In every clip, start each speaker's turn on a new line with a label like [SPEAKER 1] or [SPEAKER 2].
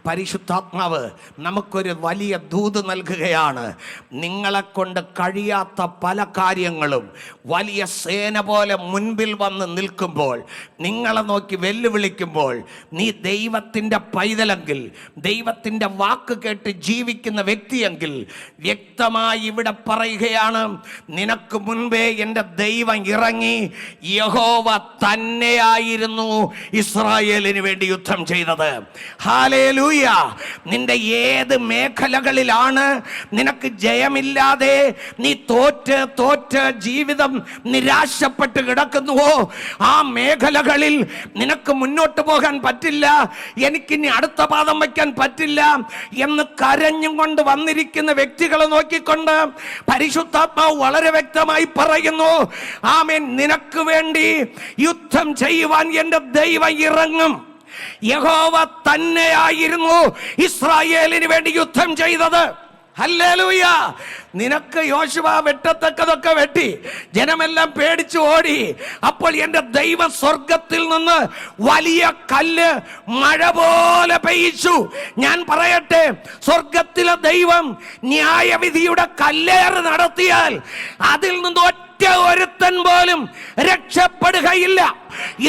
[SPEAKER 1] പരിശുദ്ധാത്മാവ് നമുക്കൊരു വലിയ ദൂത് നൽകുകയാണ്. നിങ്ങളെ കൊണ്ട് കഴിയാത്ത പല കാര്യങ്ങളും വലിയ സേന പോലെ മുൻപിൽ വന്ന് നിൽക്കുമ്പോൾ, നിങ്ങളെ നോക്കി വെല്ലുവിളിക്കുമ്പോൾ, നീ ദൈവത്തിൻ്റെ പൈതലെങ്കിൽ, ദൈവത്തിൻ്റെ വാക്ക് കേട്ട് ജീവിക്കുന്ന വ്യക്തിയെങ്കിൽ, വ്യക്തമായി ഇവിടെ പറയുകയാണ്, നിനക്ക് മുൻപേ എൻ്റെ ദൈവം ഇറങ്ങി. യഹോവ തന്നെയായിരുന്നു ഇസ്രായേലിന് വേണ്ടി യുദ്ധം ചെയ്തത്. ഹല്ലേലൂയ. നിന്റെ ഏത് മേഖലകളിലാണ് നിനക്ക് ജയമില്ലാതെ നീ തോറ്റ് ജീവിതം നിരാശപ്പെട്ട് കിടക്കുന്നുവോ, ആ മേഖലകളിൽ നിനക്ക് മുന്നോട്ട് പോകാൻ പറ്റില്ല, എനിക്കിനി അടുത്ത പാദം വയ്ക്കാൻ പറ്റില്ല എന്ന് കരഞ്ഞും കൊണ്ട് വന്നിരിക്കുന്ന വ്യക്തികളെ നോക്കിക്കൊണ്ട് പരിശുദ്ധാത്മാവ് വളരെ വ്യക്തമായി പറയുന്നു, ആമേൻ, നിനക്ക് വേണ്ടി യുദ്ധം ചെയ്യുവാൻ എൻ്റെ ദൈവം ഇറങ്ങും. യഹോവ തന്നെയായിരുന്നു ഇസ്രായേലിന് വേണ്ടി യുദ്ധം ചെയ്തത്. ഹല്ലേലൂയ. നിനക്ക് യോശുവ വെട്ടത്തക്കതൊക്കെ വെട്ടി, ജനമെല്ലാം പേടിച്ചു ഓടി. അപ്പോൾ എൻ്റെ ദൈവം സ്വർഗത്തിൽ നിന്ന് വലിയ കല്ല് മഴ പോലെ പെയ്യിച്ചു. ഞാൻ പറയട്ടെ, സ്വർഗത്തിലെ ദൈവം ന്യായവിധിയുടെ കല്ലേറ് നടത്തിയാൽ അതിൽ നിന്ന് ഒറ്റ ഒരുത്തൻ പോലും രക്ഷപ്പെടുകയില്ല.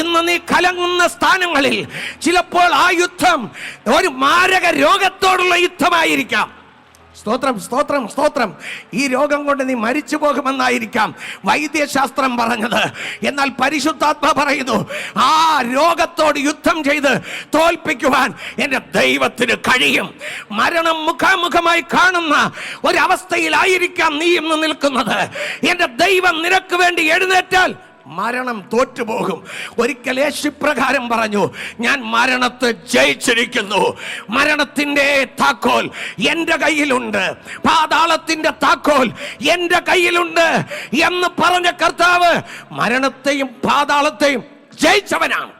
[SPEAKER 1] ഇന്ന് നീ കലങ്ങുന്ന സ്ഥാനങ്ങളിൽ ചിലപ്പോൾ ആ യുദ്ധം ഒരു മാരക രോഗത്തോടുള്ള യുദ്ധമായിരിക്കാം. സ്തോത്രം, സ്തോത്രം, സ്തോത്രം. ഈ രോഗം കൊണ്ട് നീ മരിച്ചു പോകുമെന്നായിരിക്കാം വൈദ്യശാസ്ത്രം പറഞ്ഞത്. എന്നാൽ പരിശുദ്ധാത്മ പറയുന്നു, ആ രോഗത്തോട് യുദ്ധം ചെയ്ത് തോൽപ്പിക്കുവാൻ എൻ്റെ ദൈവത്തിന് കഴിയും. മരണം മുഖാമുഖമായി കാണുന്ന ഒരവസ്ഥയിലായിരിക്കാം നീ ഇന്ന് നിൽക്കുന്നത്. എൻ്റെ ദൈവം നിനക്ക് വേണ്ടി എഴുന്നേറ്റാൽ മരണം തോറ്റുപോകും. ഒരിക്കൽ യേശു പ്രകാരം പറഞ്ഞു, ഞാൻ മരണത്തെ ജയിച്ചിരിക്കുന്നു, മരണത്തിന്റെ താക്കോൽ എൻ്റെ കയ്യിലുണ്ട്, പാതാളത്തിന്റെ താക്കോൽ എൻ്റെ കയ്യിലുണ്ട് എന്ന് പറഞ്ഞ കർത്താവ് മരണത്തെയും പാതാളത്തെയും ജയിച്ചവനാണ്.